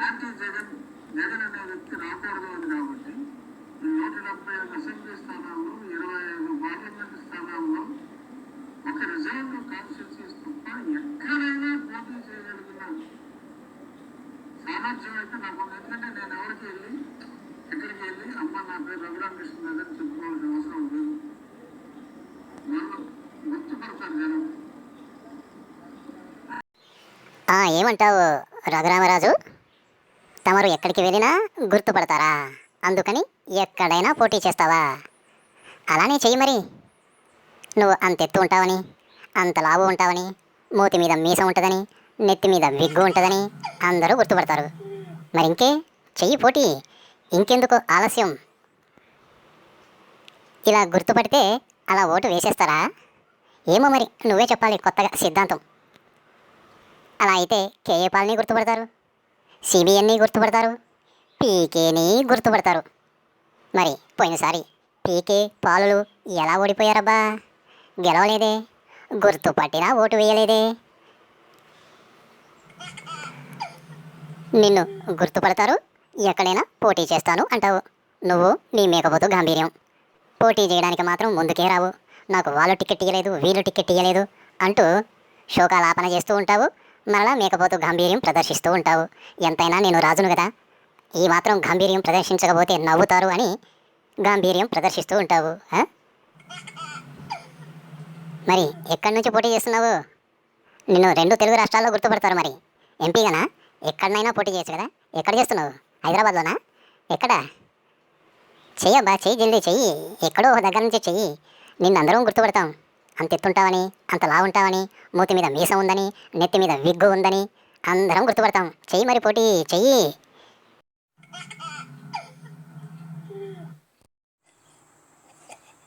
Anti Jagan Jagan అనే వ్యక్తి రాకూడదు అని కాబట్టి 175 అసెంబ్లీ స్థానాల్లో 25 పార్లమెంటు స్థానాల్లో ఒక రిజర్వ్ కాన్స్టిట్యూన్సీస్ తప్ప ఎక్కడైనా పోటీ చేయగలిగిన సామర్థ్యం అయితే నాకు. ఎందుకంటే నేను ఎవరికి వెళ్ళి ఎక్కడికి వెళ్ళి అమ్మ నా పేరు రఘురామకృష్ణ అని చెప్పుకోవాల్సిన అవసరం లేదు. వాళ్ళు గుర్తుపడతారు జనం. ఏమంటావు రఘురామరాజు? తమరు ఎక్కడికి వెళ్ళినా గుర్తుపడతారా? అందుకని ఎక్కడైనా పోటీ చేస్తావా? అలానే చెయ్యి మరి. నువ్వు అంత ఎత్తు ఉంటావని, అంత లావు ఉంటావని, మూతి మీద మీసం ఉంటుందని, నెత్తి మీద విగ్గు ఉంటుందని అందరూ గుర్తుపడతారు. మరి ఇంకే చెయ్యి పోటీ. ఇంకెందుకు ఆలస్యం? ఇలా గుర్తుపడితే అలా ఓటు వేసేస్తారా? ఏమో మరి, నువ్వే చెప్పాలి కొత్తగా సిద్ధాంతం. అలా అయితే కేఏ పాల్ని గుర్తుపడతారు, సిబిఎన్ని గుర్తుపడతారు, పీకేని గుర్తుపడతారు. మరి పోయినసారి పీకే పాలులు ఎలా ఓడిపోయారబ్బా? గెలవలేదే, గుర్తుపట్టినా ఓటు వేయలేదే. నిన్ను గుర్తుపడతారు, ఎక్కడైనా పోటీ చేస్తాను అంటావు. నువ్వు నీ మేకపోతు గాంభీర్యం. పోటీ చేయడానికి మాత్రం ముందుకే రావు. నాకు వాళ్ళు టికెట్ ఇయ్యలేదు, వీళ్ళు టికెట్ ఇయ్యలేదు అంటూ శోకాలాపన చేస్తూ ఉంటావు. మరలా మేకపోతు గాంభీర్యం ప్రదర్శిస్తూ ఉంటావు. ఎంతైనా నేను రాజును కదా, ఈ మాత్రం గాంభీర్యం ప్రదర్శించకపోతే నవ్వుతారు అని గాంభీర్యం ప్రదర్శిస్తూ ఉంటావు. మరి ఎక్కడి నుంచి పోటీ చేస్తున్నావు? నిన్ను 2 తెలుగు రాష్ట్రాల్లో గుర్తుపడతారు. మరి ఎంపీగానా? ఎక్కడనైనా పోటీ చేయొచ్చు కదా. ఎక్కడ చేస్తున్నావు? హైదరాబాద్లోనా? ఎక్కడ? చెయ్యబ్బా, చెయ్యి, జల్దీ చెయ్యి. ఎక్కడో ఒక దగ్గర నుంచి చెయ్యి. నిన్నందరం గుర్తుపడతాం. అంత ఎత్తుంటావని, అంత లావుంటావని, మూతి మీద మీసం ఉందని, నెత్తి మీద విగ్గు ఉందని అందరం గుర్తుపడతాం. చెయ్యి మరి పోటీ చెయ్యి.